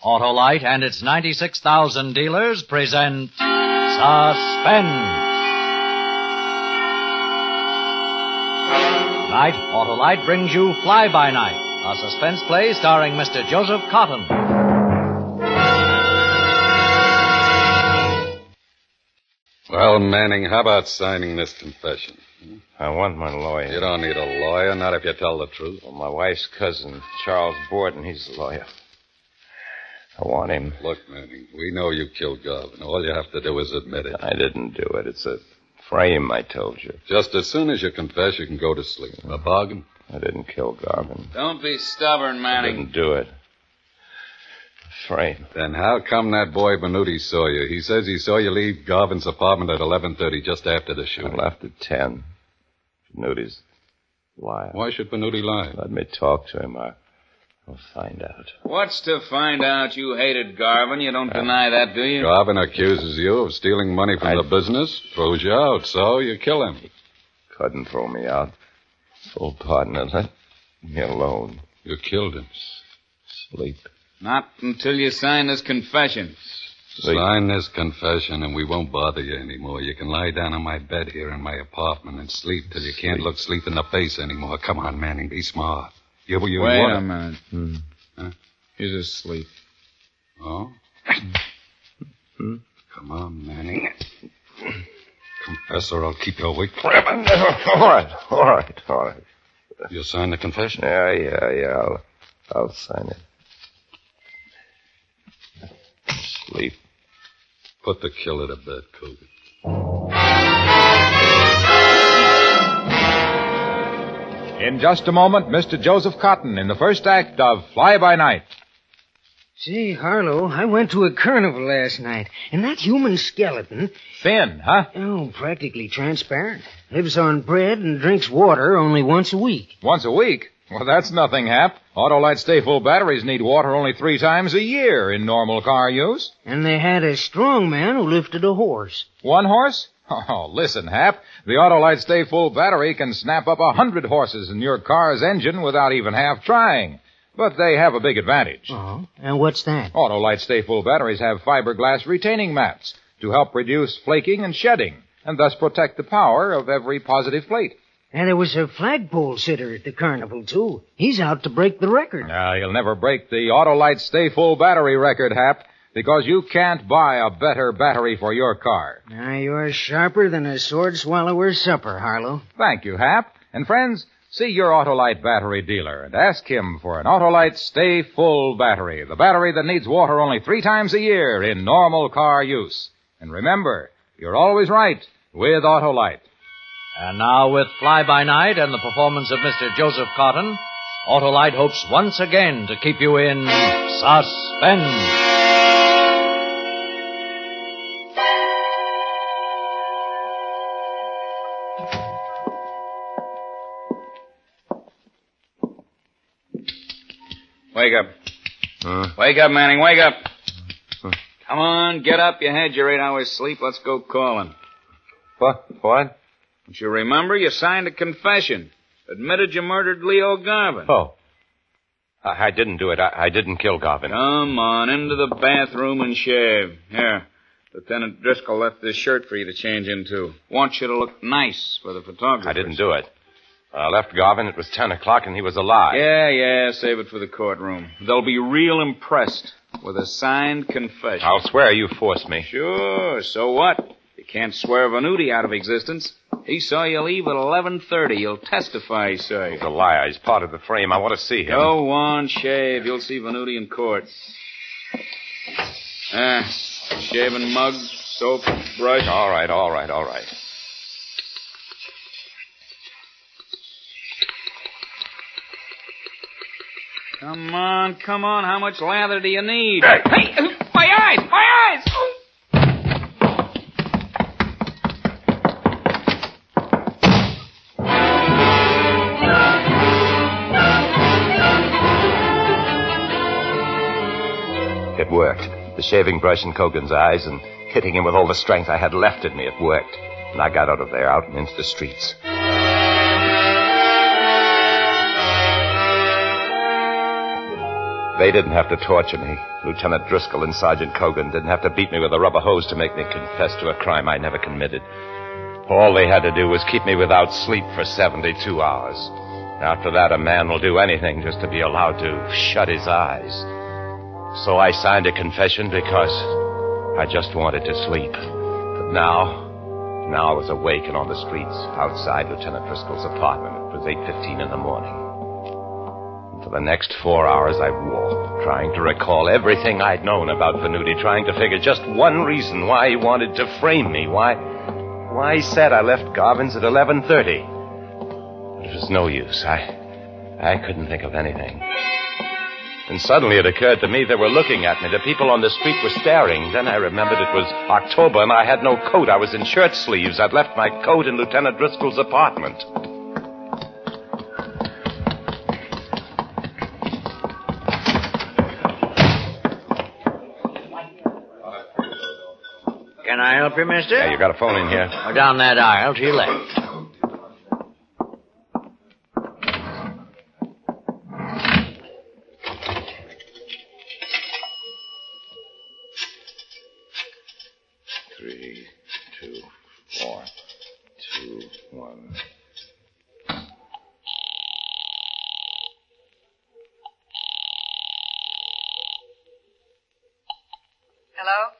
Autolite and its 96,000 dealers present Suspense. Tonight, Autolite brings you Fly By Night, a suspense play starring Mr. Joseph Cotton. Well, Manning, how about signing this confession? I want my lawyer. You don't need a lawyer, not if you tell the truth. Well, my wife's cousin, Charles Borden, he's the lawyer. I want him. Look, Manning, we know you killed Garvin. All you have to do is admit it. I didn't do it. It's a frame, I told you. Just as soon as you confess, you can go to sleep. A bargain? I didn't kill Garvin. Don't be stubborn, Manning. I didn't do it. Frame. Then how come that boy Venuti saw you? He says he saw you leave Garvin's apartment at 11:30, just after the shooting. I left at 10. Venuti's liar. Why should Venuti lie? Let me talk to him. I'll find out. What's to find out? You hated Garvin. You don't deny that, do you? Garvin accuses you of stealing money from the business, throws you out, so you kill him. He couldn't throw me out. Full partner, let me alone. You killed him. Sleep. Not until you sign this confession. Sign this confession and we won't bother you anymore. You can lie down on my bed here in my apartment and sleep till you can't look sleep in the face anymore. Come on, Manning, be smart. You Wait want a minute. Huh? He's asleep. Oh? Come on, Manning. Confess or I'll keep you awake forever. All right. You'll sign the confession? Yeah. I'll sign it. Sleep. Put the killer to bed, Coogan. In just a moment, Mr. Joseph Cotton in the first act of Fly By Night. Say, Harlow, I went to a carnival last night, and that human skeleton... Thin, huh? Oh, practically transparent. Lives on bread and drinks water only once a week. Once a week? Well, that's nothing, Hap. Autolite Stay-Full batteries need water only 3 times a year in normal car use. And they had a strong man who lifted a horse. 1 horse? Oh, listen, Hap. The Autolite Stay-Full battery can snap up 100 horses in your car's engine without even half trying. But they have a big advantage. Oh, and what's that? Autolite Stay-Full batteries have fiberglass retaining mats to help reduce flaking and shedding, and thus protect the power of every positive plate. And there was a flagpole sitter at the carnival, too. He's out to break the record. He'll never break the Autolite Stay-Full battery record, Hap, because you can't buy a better battery for your car. Now, you're sharper than a sword swallower's supper, Harlow. Thank you, Hap. And friends, see your Autolite battery dealer and ask him for an Autolite Stay-Full battery, the battery that needs water only 3 times a year in normal car use. And remember, you're always right with Autolite. And now with Fly By Night and the performance of Mr. Joseph Cotton, Autolite hopes once again to keep you in suspense. Wake up. Wake up, Manning, wake up. Come on, get up. You had your 8 hours sleep. Let's go calling. What? Don't you remember? You signed a confession. Admitted you murdered Leo Garvin. Oh. I didn't do it. I didn't kill Garvin. Come on, into the bathroom and shave. Here, Lieutenant Driscoll left this shirt for you to change into. Want you to look nice for the photographers. I didn't do it. I left Garvin. It was 10 o'clock, and he was alive. Yeah, save it for the courtroom. They'll be real impressed with a signed confession. I'll swear you forced me. Sure, so what? You can't swear Venuti out of existence. He saw you leave at 11:30. He'll testify he saw you. He's a liar. He's part of the frame. I want to see him. Go on, shave. You'll see Venuti in court. Shaving mug, soap, brush. All right. Come on. How much lather do you need? Hey, my eyes! Oh. It worked. The shaving brush in Cogan's eyes and hitting him with all the strength I had left in me, it worked. And I got out of there, out and into the streets. They didn't have to torture me. Lieutenant Driscoll and Sergeant Cogan didn't have to beat me with a rubber hose to make me confess to a crime I never committed. All they had to do was keep me without sleep for 72 hours. After that, a man will do anything just to be allowed to shut his eyes. So I signed a confession because I just wanted to sleep. But now I was awake and on the streets outside Lieutenant Driscoll's apartment. It was 8:15 in the morning. And for the next 4 hours, I walked, trying to recall everything I'd known about Venuti, trying to figure just one reason why he wanted to frame me, why he said I left Garvin's at 11:30. But it was no use. I couldn't think of anything. And suddenly it occurred to me they were looking at me. The people on the street were staring. Then I remembered it was October and I had no coat. I was in shirt sleeves. I'd left my coat in Lieutenant Driscoll's apartment. Can I help you, mister? Yeah, you got a phone in here. Go down that aisle to your left. Three, 2, 4, 2, 1. Hello?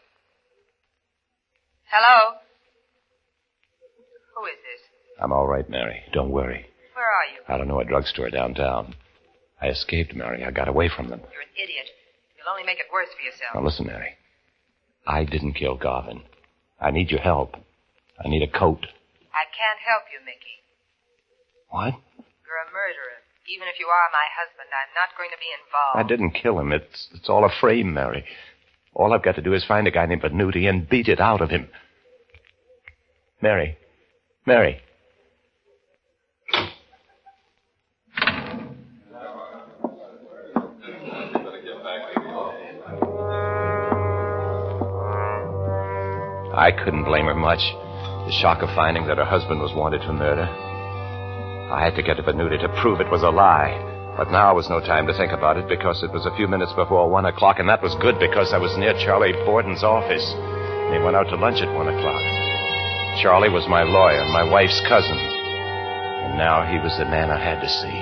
Hello? Who is this? I'm all right, Mary. Don't worry. Where are you? I don't know, a drugstore downtown. I escaped, Mary. I got away from them. You're an idiot. You'll only make it worse for yourself. Now, listen, Mary. I didn't kill Garvin. I need your help. I need a coat. I can't help you, Mickey. What? You're a murderer. Even if you are my husband, I'm not going to be involved. I didn't kill him. It's all a frame, Mary. All I've got to do is find a guy named Venuti and beat it out of him. Mary. Mary. I couldn't blame her much. The shock of finding that her husband was wanted for murder. I had to get to Venuti to prove it was a lie. But now was no time to think about it because it was a few minutes before 1 o'clock, and that was good because I was near Charlie Borden's office. And he went out to lunch at 1 o'clock. Charlie was my lawyer, my wife's cousin. And now he was the man I had to see.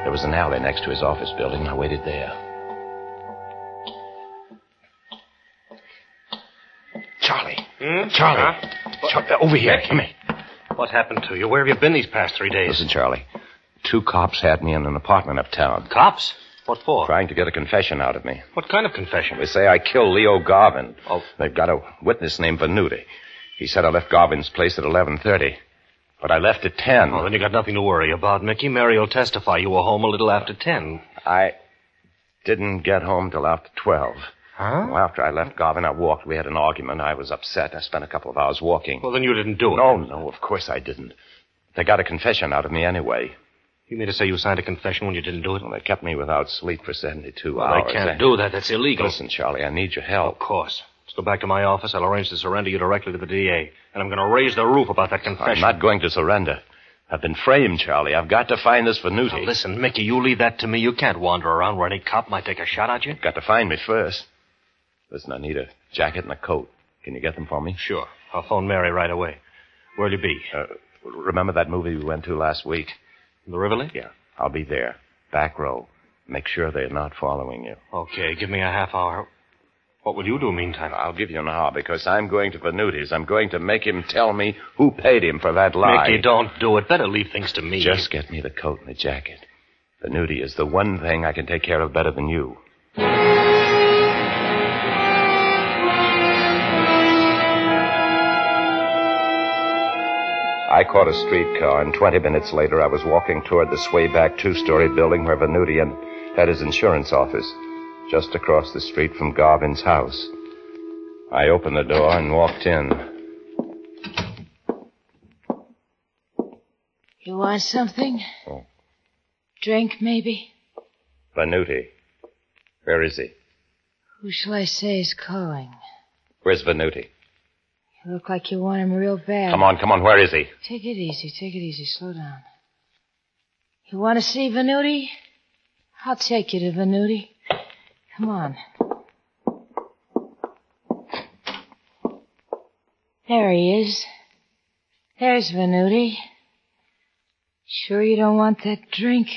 There was an alley next to his office building, and I waited there. Charlie. Charlie. Over here. Come here. What happened to you? Where have you been these past 3 days? Listen, Charlie. 2 cops had me in an apartment uptown. Cops? What for? Trying to get a confession out of me. What kind of confession? They say I killed Leo Garvin. Oh. They've got a witness named Venuti. He said I left Garvin's place at 11:30. But I left at 10. Oh, then you got nothing to worry about, Mickey. Mary will testify you were home a little after 10. I didn't get home till after 12. Huh? Well, after I left Garvin, I walked. We had an argument. I was upset. I spent a couple of hours walking. Well, then you didn't do it. No, of course I didn't. They got a confession out of me anyway. You mean to say you signed a confession when you didn't do it? Well, they kept me without sleep for 72 well, hours. They can't do that. That's illegal. Listen, Charlie, I need your help. Of course. Let's go back to my office. I'll arrange to surrender you directly to the DA. And I'm going to raise the roof about that confession. I'm not going to surrender. I've been framed, Charlie. I've got to find this Venuti. Now, listen, Mickey, you leave that to me. You can't wander around where any cop might take a shot at you. You've got to find me first. Listen, I need a jacket and a coat. Can you get them for me? Sure. I'll phone Mary right away. Where'll you be? Remember that movie we went to last week? The Rivoli? Yeah. I'll be there. Back row. Make sure they're not following you. Okay, give me a half hour. What will you do meantime? I'll give you an hour because I'm going to Venuti's. I'm going to make him tell me who paid him for that lie. Mickey, don't do it. Better leave things to me. Just get me the coat and the jacket. Venuti is the one thing I can take care of better than you. I caught a streetcar, and 20 minutes later I was walking toward the swayback 2-story building where Venuti had his insurance office, just across the street from Garvin's house. I opened the door and walked in. You want something? Oh. Drink, maybe? Venuti. Where is he? Who shall I say is calling? Where's Venuti? You look like you want him real bad. Come on. Where is he? Take it easy. Slow down. You want to see Venuti? I'll take you to Venuti. Come on. There he is. There's Venuti. Sure you don't want that drink?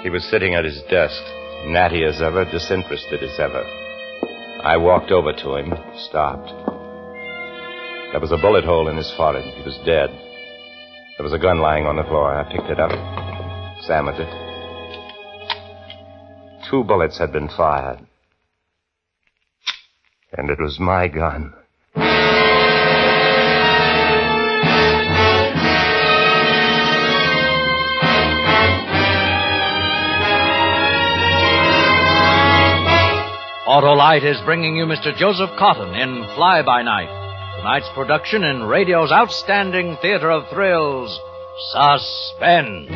He was sitting at his desk, natty as ever, disinterested as ever. I walked over to him, stopped. There was a bullet hole in his forehead. He was dead. There was a gun lying on the floor. I picked it up, examined it. 2 bullets had been fired. And it was my gun. Autolite is bringing you Mr. Joseph Cotton in Fly By Night, tonight's production in radio's outstanding theater of thrills, Suspense.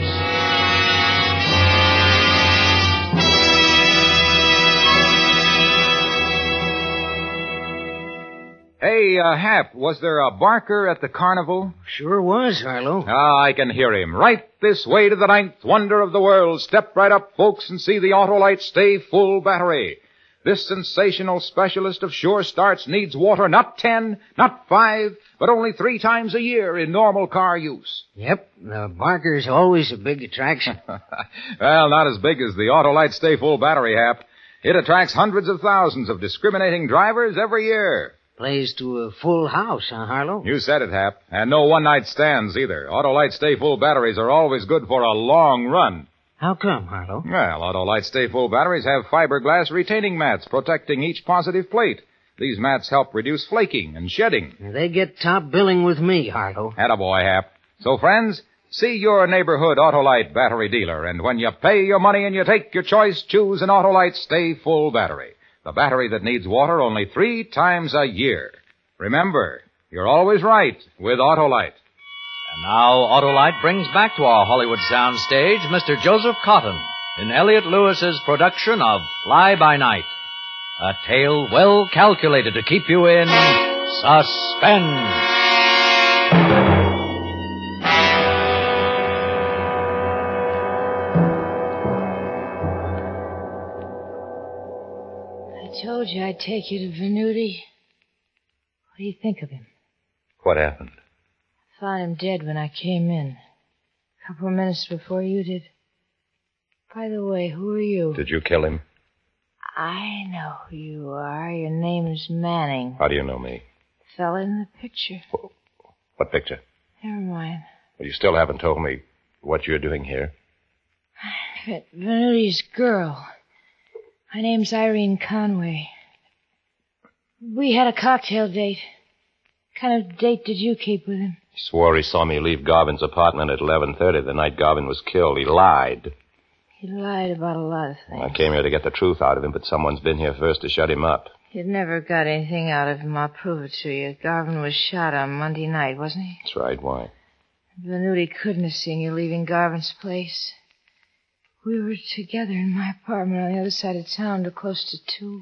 Hey, Hap, was there a barker at the carnival? Sure was, Harlow. Ah, I can hear him. Right this way to the 9th wonder of the world. Step right up, folks, and see the Autolite Stay Full battery. This sensational specialist of sure starts needs water not 10, not 5, but only 3 times a year in normal car use. Yep, the barker's always a big attraction. Well, not as big as the Autolite Stay Full battery, Hap. It attracts hundreds of thousands of discriminating drivers every year. Plays to a full house, huh, Harlow? You said it, Hap. And no one-night stands either. Autolite Stay Full batteries are always good for a long run. How come, Harlow? Well, Autolite Stay Full batteries have fiberglass retaining mats protecting each positive plate. These mats help reduce flaking and shedding. They get top billing with me, Harlow. Attaboy, Hap. So, friends, see your neighborhood Autolite battery dealer, and when you pay your money and you take your choice, choose an Autolite Stay Full battery. The battery that needs water only 3 times a year. Remember, you're always right with Autolite. And now Autolite brings back to our Hollywood soundstage Mr. Joseph Cotton in Elliott Lewis's production of Fly By Night, a tale well calculated to keep you in suspense. I told you I'd take you to Venuti. What do you think of him? What happened? I found him dead when I came in. A couple of minutes before you did. By the way, who are you? Did you kill him? I know who you are. Your name is Manning. How do you know me? Fella in the picture. What picture? Never mind. Well, you still haven't told me what you're doing here. Venuti's girl. My name's Irene Conway. We had a cocktail date. What kind of date did you keep with him? He swore he saw me leave Garvin's apartment at 11:30 the night Garvin was killed. He lied. He lied about a lot of things. I came here to get the truth out of him, but someone's been here first to shut him up. You never got anything out of him. I'll prove it to you. Garvin was shot on Monday night, wasn't he? That's right. Why? Venuti couldn't have seen you leaving Garvin's place. We were together in my apartment on the other side of town till close to 2.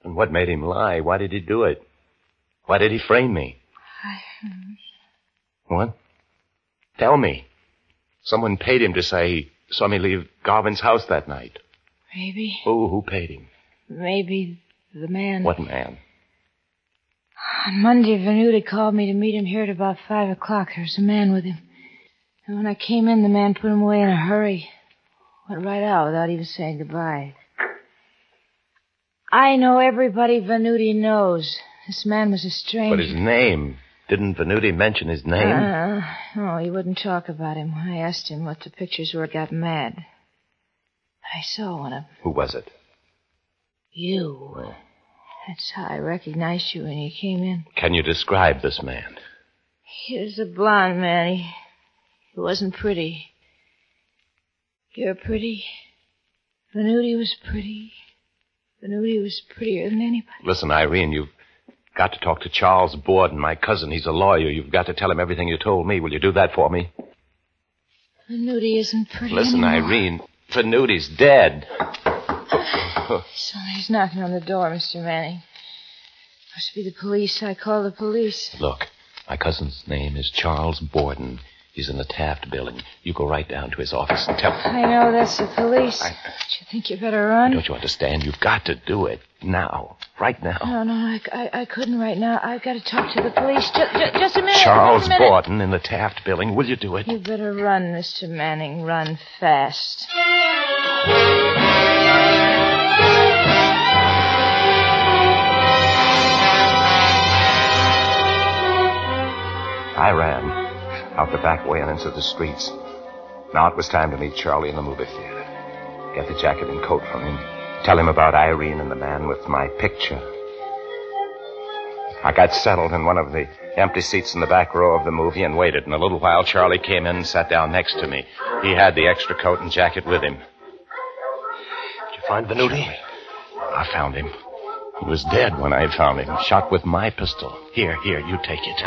And what made him lie? Why did he do it? Why did he frame me? What? Tell me. Someone paid him to say he saw me leave Garvin's house that night. Maybe. Who paid him? Maybe the man. What man? On Monday, Venuti called me to meet him here at about 5 o'clock. There was a man with him. And when I came in, the man put him away in a hurry. Went right out without even saying goodbye. I know everybody Venuti knows. This man was a stranger. But his name? Didn't Venuti mention his name? No, he wouldn't talk about him. When I asked him what the pictures were, got mad. But I saw one of them. Who was it? You. Oh. That's how I recognized you when you came in. Can you describe this man? He was a blonde man. He wasn't pretty. You're pretty. Venuti was pretty. Venuti was prettier than anybody. Listen, Irene, you've got to talk to Charles Borden, my cousin. He's a lawyer. You've got to tell him everything you told me. Will you do that for me? Venuti isn't pretty Listen, anymore. Irene, Venuti's dead. Somebody's knocking on the door, Mr. Manning. Must be the police. I called the police. Look, my cousin's name is Charles Borden. He's in the Taft building. You go right down to his office and tell him. I know that's the police. Do you think you better run? Don't you understand? You've got to do it now. Right now. No, I couldn't right now. I've got to talk to the police. Just a minute. Charles just a minute. Borden in the Taft building. Will you do it? You better run, Mr. Manning. Run fast. I ran out the back way and into the streets. Now it was time to meet Charlie in the movie theater. Get the jacket and coat from him. Tell him about Irene and the man with my picture. I got settled in one of the empty seats in the back row of the movie and waited. In a little while, Charlie came in and sat down next to me. He had the extra coat and jacket with him. Did you find Venuti? I found him. He was dead when I found him, shot with my pistol. Here, you take it.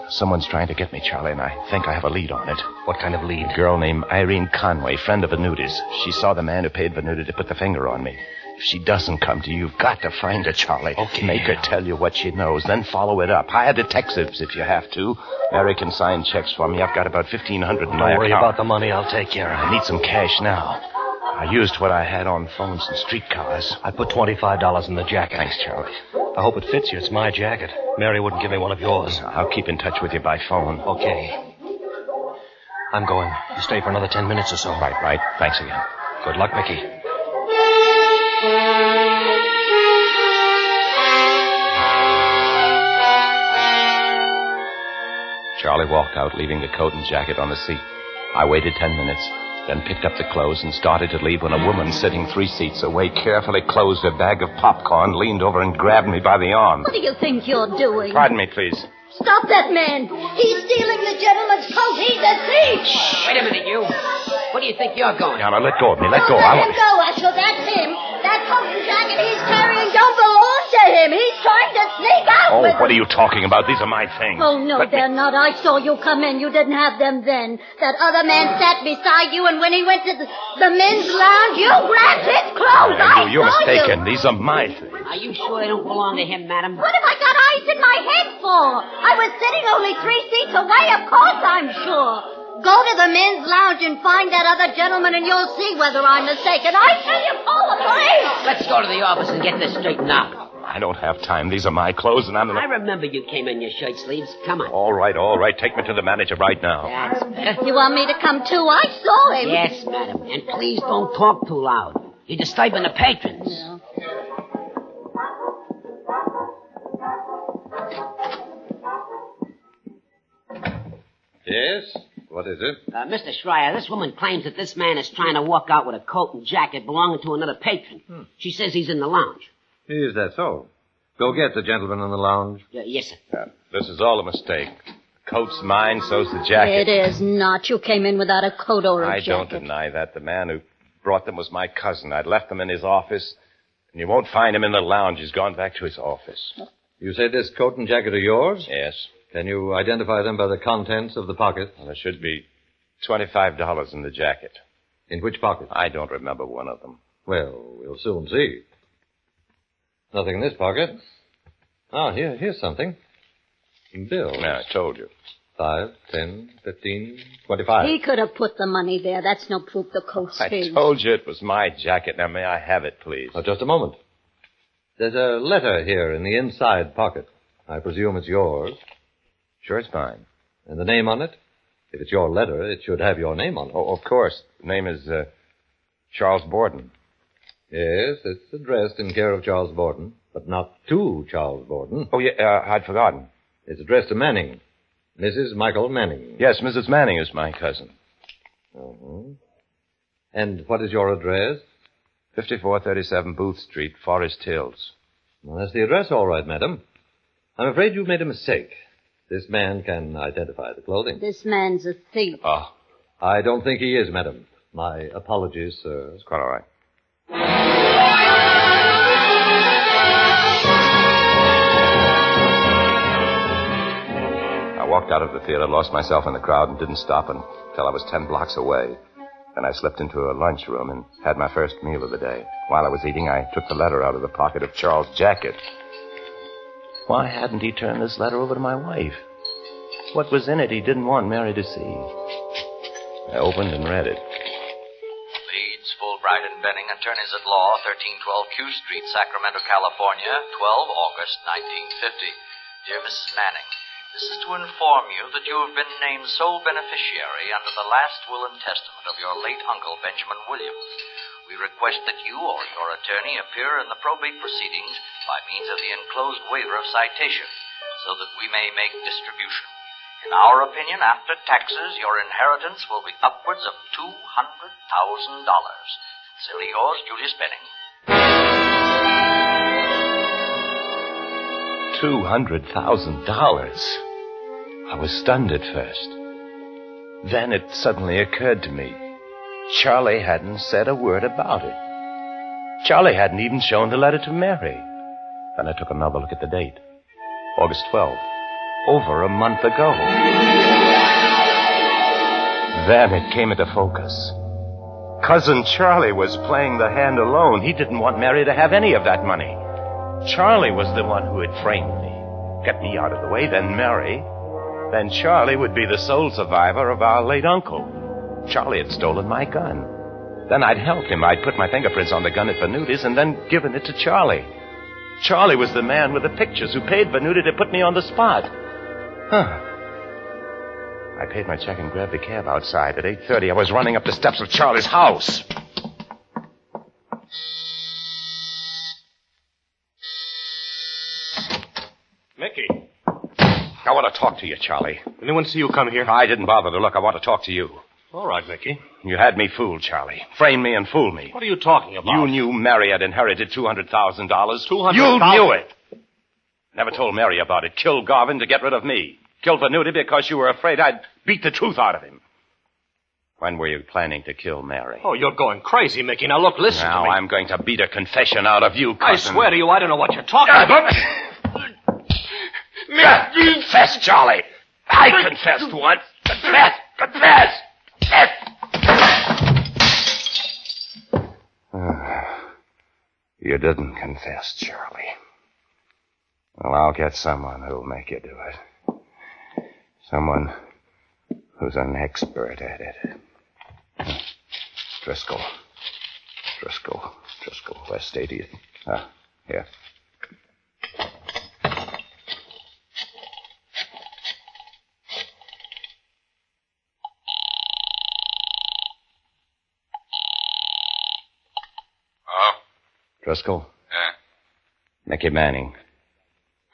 Someone's trying to get me, Charlie, and I think I have a lead on it. What kind of lead? A girl named Irene Conway, friend of Venuti's. She saw the man who paid Venuti to put the finger on me. If she doesn't come to you, you've got to find her, Charlie. Okay. Make her tell you what she knows, then follow it up. Hire detectives if you have to. Mary can sign checks for me. I've got about $1,500 in my account. Don't worry about the money. I'll take care of it. I need some cash now. I used what I had on phones and streetcars. I put $25 in the jacket. Thanks, Charlie. I hope it fits you. It's my jacket. Mary wouldn't give me one of yours. I'll keep in touch with you by phone. Okay. I'm going. You stay for another 10 minutes or so. Right. Thanks again. Good luck, Mickey. Charlie walked out, leaving the coat and jacket on the seat. I waited 10 minutes, then picked up the clothes and started to leave when a woman sitting 3 seats away carefully closed her bag of popcorn, leaned over and grabbed me by the arm. What do you think you're doing? Pardon me, please. Stop that man. He's stealing the gentleman's coat. He's a thief. Wait a minute, you. Where do you think you're going? Now, let go of me. Let go. Let him go, Usher. That's him. That coat and jacket he's carrying don't belong to him. He's trying to sneak out with what are you talking about? These are my things. Oh, no, they're not. I saw you come in. You didn't have them then. That other man sat beside you, and when he went to the men's lounge, you grabbed his clothes. You're mistaken. These are my things. Are you sure they don't belong to him, madam? What have I got eyes in my head for? I was sitting only 3 seats away. Of course I'm sure. Go to the men's lounge and find that other gentleman, and you'll see whether I'm mistaken. I tell you, call the police. Let's go to the office and get this straightened out. I don't have time. These are my clothes, and I remember you came in your shirt sleeves. Come on. All right. Take me to the manager right now. That's better. You want me to come too? I saw him. Yes, madam. And please don't talk too loud. You're disturbing the patrons. Yeah. Yes? What is it? Mr. Schreier, this woman claims that this man is trying to walk out with a coat and jacket belonging to another patron. She says he's in the lounge. Is that so? Go get the gentleman in the lounge. Yes, sir. This is all a mistake. The coat's mine, so's the jacket. It is not. You came in without a coat or a jacket. I don't deny that. The man who brought them was my cousin. I'd left them in his office, and you won't find him in the lounge. He's gone back to his office. You say this coat and jacket are yours? Yes. Can you identify them by the contents of the pocket? Well, there should be $25 in the jacket. In which pocket? I don't remember one of them. Well, we'll soon see. Nothing in this pocket. Ah, here's something. Bill. Yeah, I told you. 5, 10, 15, 25. He could have put the money there. That's no proof the coat's his. I told you it was my jacket. Now, may I have it, please? Oh, just a moment. There's a letter here in the inside pocket. I presume it's yours. Sure, it's mine. And the name on it? If it's your letter, it should have your name on it. Oh, of course. The name is Charles Borden. Yes, it's addressed in care of Charles Borden, but not to Charles Borden. Oh, yeah, I'd forgotten. It's addressed to Manning. Mrs. Michael Manning. Yes, Mrs. Manning is my cousin. Uh-huh. And what is your address? 5437 Booth Street, Forest Hills. Well, that's the address, all right, madam. I'm afraid you've made a mistake. This man can identify the clothing. This man's a thief. Oh. I don't think he is, madam. My apologies, sir. It's quite all right. I walked out of the theater, lost myself in the crowd, and didn't stop until I was 10 blocks away. Then I slipped into a lunchroom and had my first meal of the day. While I was eating, I took the letter out of the pocket of Charles' jacket. Why hadn't he turned this letter over to my wife? what was in it he didn't want Mary to see. I opened and read it. Leeds, Fulbright, and Benning, attorneys at law, 1312 Q Street, Sacramento, California, 12 August 1950. Dear Mrs. Manning, this is to inform you that you have been named sole beneficiary under the last will and testament of your late uncle, Benjamin Williams. We request that you or your attorney appear in the probate proceedings by means of the enclosed waiver of citation, so that we may make distribution. In our opinion, after taxes, your inheritance will be upwards of $200,000. Sincerely yours, Julius Benning. $200,000. I was stunned at first. Then it suddenly occurred to me. Charlie hadn't said a word about it. Charlie hadn't even shown the letter to Mary. Then I took another look at the date. August 12th. Over a month ago. Then it came into focus. Cousin Charlie was playing the hand alone. He didn't want Mary to have any of that money. Charlie was the one who had framed me, kept me out of the way, then Mary. Then Charlie would be the sole survivor of our late uncle. Charlie had stolen my gun. Then I'd helped him. I'd put my fingerprints on the gun at Venuti's and then given it to Charlie. Charlie was the man with the pictures who paid Venuti to put me on the spot. I paid my check and grabbed a cab outside. At 8:30, I was running up the steps of Charlie's house. Mickey. I want to talk to you, Charlie. Anyone see you come here? I didn't bother to look. I want to talk to you. All right, Mickey. You had me fooled, Charlie. Framed me and fooled me. What are you talking about? You knew Mary had inherited $200,000. $200,000? You knew it. Never told Mary about it. Killed Garvin to get rid of me. Killed Venuti because you were afraid I'd beat the truth out of him. When were you planning to kill Mary? Oh, you're going crazy, Mickey. Now, look, listen to me. Now I'm going to beat a confession out of you, cousin. I swear to you, I don't know what you're talking about. Confess, Charlie. I confessed once. Confess. Confess. You didn't confess, Charlie. Well, I'll get someone who'll make you do it. Someone who's an expert at it. Driscoll, West 80th. Here. Driscoll? Yeah? Mickey Manning.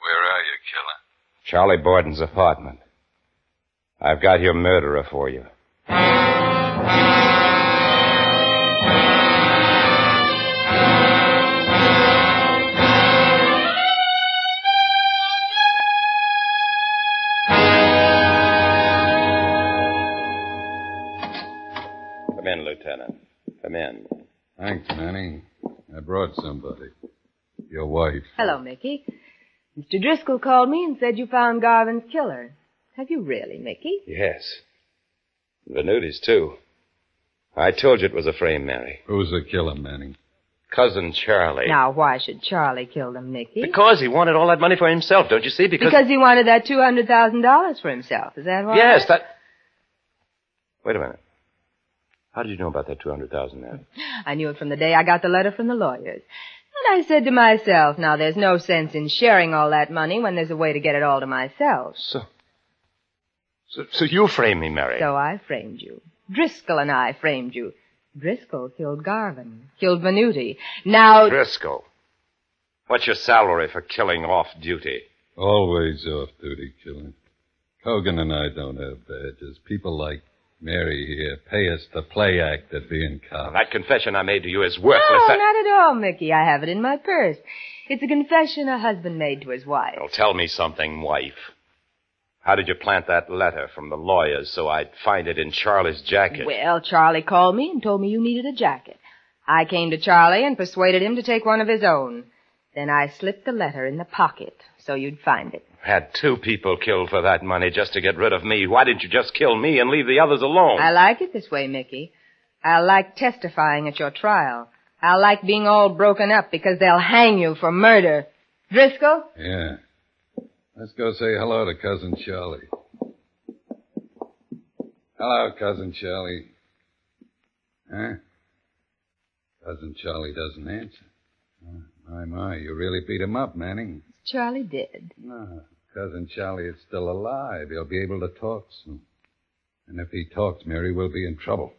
Where are you, killer? Charlie Borden's apartment. I've got your murderer for you. Come in, Lieutenant. Come in. Thanks, Manning. I brought somebody. Your wife. Hello, Mickey. Mr. Driscoll called me and said you found Garvin's killer. Have you really, Mickey? Yes. Venuti's, too. I told you it was a frame, Mary. Who's the killer, Manning? Cousin Charlie. Now, why should Charlie kill them, Mickey? Because he wanted all that money for himself, don't you see? Because he wanted that $200,000 for himself. Is that right? Yes, that... Wait a minute. How did you know about that $200,000, Mary? I knew it from the day I got the letter from the lawyers. And I said to myself, now there's no sense in sharing all that money when there's a way to get it all to myself. So you framed me, Mary. So I framed you. Driscoll and I framed you. Driscoll killed Garvin. Killed Venuti. Now... Driscoll. What's your salary for killing off duty? Always off-duty killing. Cogan and I don't have badges. People like Mary here pay us to play act at being cops. That confession I made to you is worthless. No, not at all, Mickey. I have it in my purse. It's a confession a husband made to his wife. Well, tell me something, wife. How did you plant that letter from the lawyers so I'd find it in Charlie's jacket? Well, Charlie called me and told me you needed a jacket. I came to Charlie and persuaded him to take one of his own. Then I slipped the letter in the pocket so you'd find it. Had 2 people killed for that money just to get rid of me. Why didn't you just kill me and leave the others alone? I like it this way, Mickey. I like testifying at your trial. I like being all broken up because they'll hang you for murder. Driscoll? Yeah. Let's go say hello to Cousin Charlie. Hello, Cousin Charlie. Huh? Cousin Charlie doesn't answer. Oh, my, you really beat him up, Manning. Charlie did. No, Cousin Charlie is still alive. He'll be able to talk soon. And if he talks, Mary, we'll be in trouble.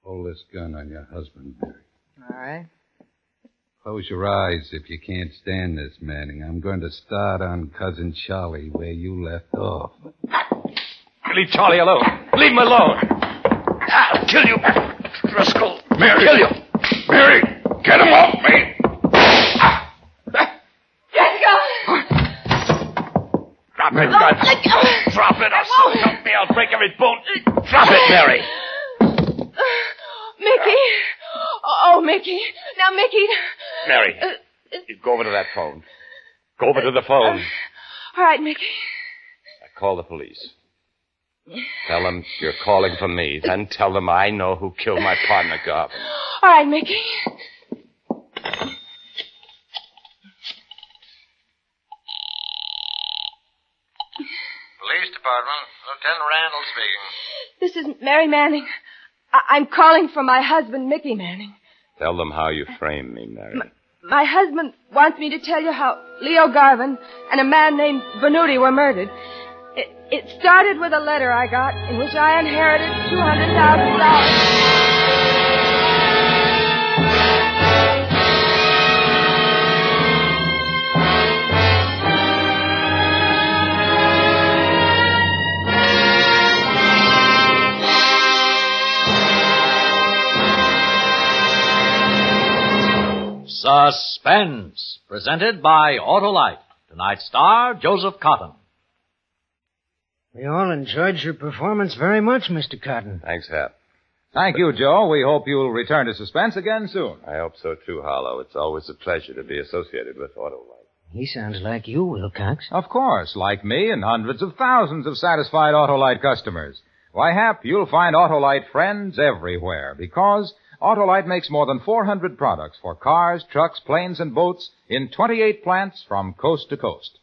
Hold this gun on your husband, Mary. All right. Close your eyes if you can't stand this, Manning. I'm going to start on Cousin Charlie where you left off. Leave Charlie alone. Leave him alone. I'll kill you, Driscoll. Mary! Kill you. Mary! Get him off me! Drop it, God. Drop it, or so help me, I'll break every bone. Drop it, Mary. Mickey. Oh, Mickey. Now, Mickey. Mary, you go over to that phone. Go over to the phone. All right, Mickey. Now call the police. Tell them you're calling for me. Then tell them I know who killed my partner, Garvin. All right, Mickey. Police Department. Lieutenant Randall speaking. This is Mary Manning. I'm calling for my husband, Mickey Manning. Tell them how you framed me, Mary. My husband wants me to tell you how Leo Garvin and a man named Venuti were murdered. It started with a letter I got in which I inherited $200,000. Suspense, presented by Autolite. Tonight's star, Joseph Cotton. We all enjoyed your performance very much, Mr. Cotton. Thanks, Hap. Thank you, Joe. We hope you'll return to Suspense again soon. I hope so, too, Harlow. It's always a pleasure to be associated with Autolite. He sounds like you, Wilcox. Of course, like me and hundreds of thousands of satisfied Autolite customers. Why, Hap, you'll find Autolite friends everywhere because Autolite makes more than 400 products for cars, trucks, planes, and boats in 28 plants from coast to coast.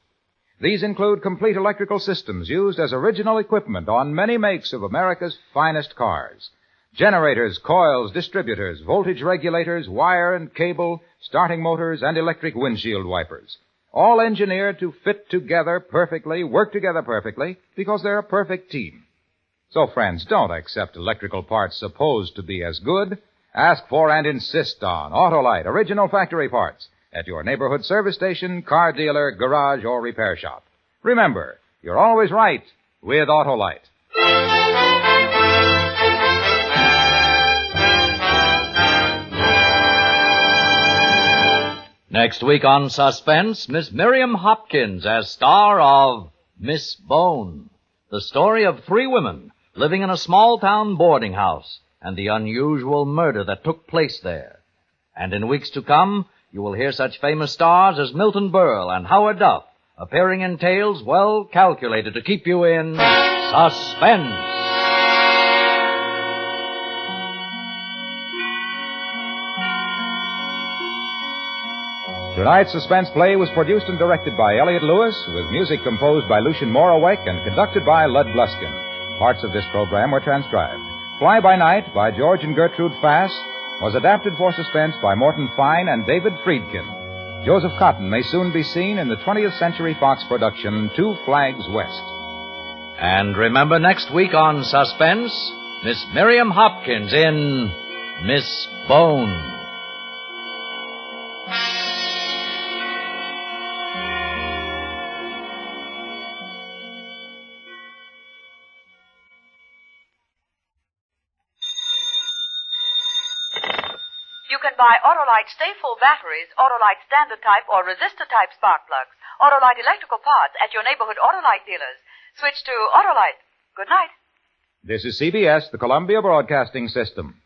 These include complete electrical systems used as original equipment on many makes of America's finest cars. Generators, coils, distributors, voltage regulators, wire and cable, starting motors, and electric windshield wipers. All engineered to fit together perfectly, work together perfectly, because they're a perfect team. So, friends, don't accept electrical parts supposed to be as good. Ask for and insist on Autolite original factory parts at your neighborhood service station, car dealer, garage, or repair shop. Remember, you're always right with Autolite. Next week on Suspense, Miss Miriam Hopkins as star of Miss Bone, the story of 3 women living in a small-town boarding house and the unusual murder that took place there. And in weeks to come, you will hear such famous stars as Milton Berle and Howard Duff appearing in tales well calculated to keep you in suspense. Tonight's Suspense play was produced and directed by Elliott Lewis, with music composed by Lucien Morawek and conducted by Lud Gluskin. Parts of this program were transcribed. Fly by Night by George and Gertrude Fass was adapted for Suspense by Morton Fine and David Friedkin. Joseph Cotton may soon be seen in the 20th Century Fox production, 2 Flags West. And remember next week on Suspense, Miss Miriam Hopkins in Miss Bone. You can buy Autolite Stay Full batteries, Autolite Standard Type, or Resistor Type spark plugs, Autolite electrical parts at your neighborhood Autolite dealers. Switch to Autolite. Good night. This is CBS, the Columbia Broadcasting System.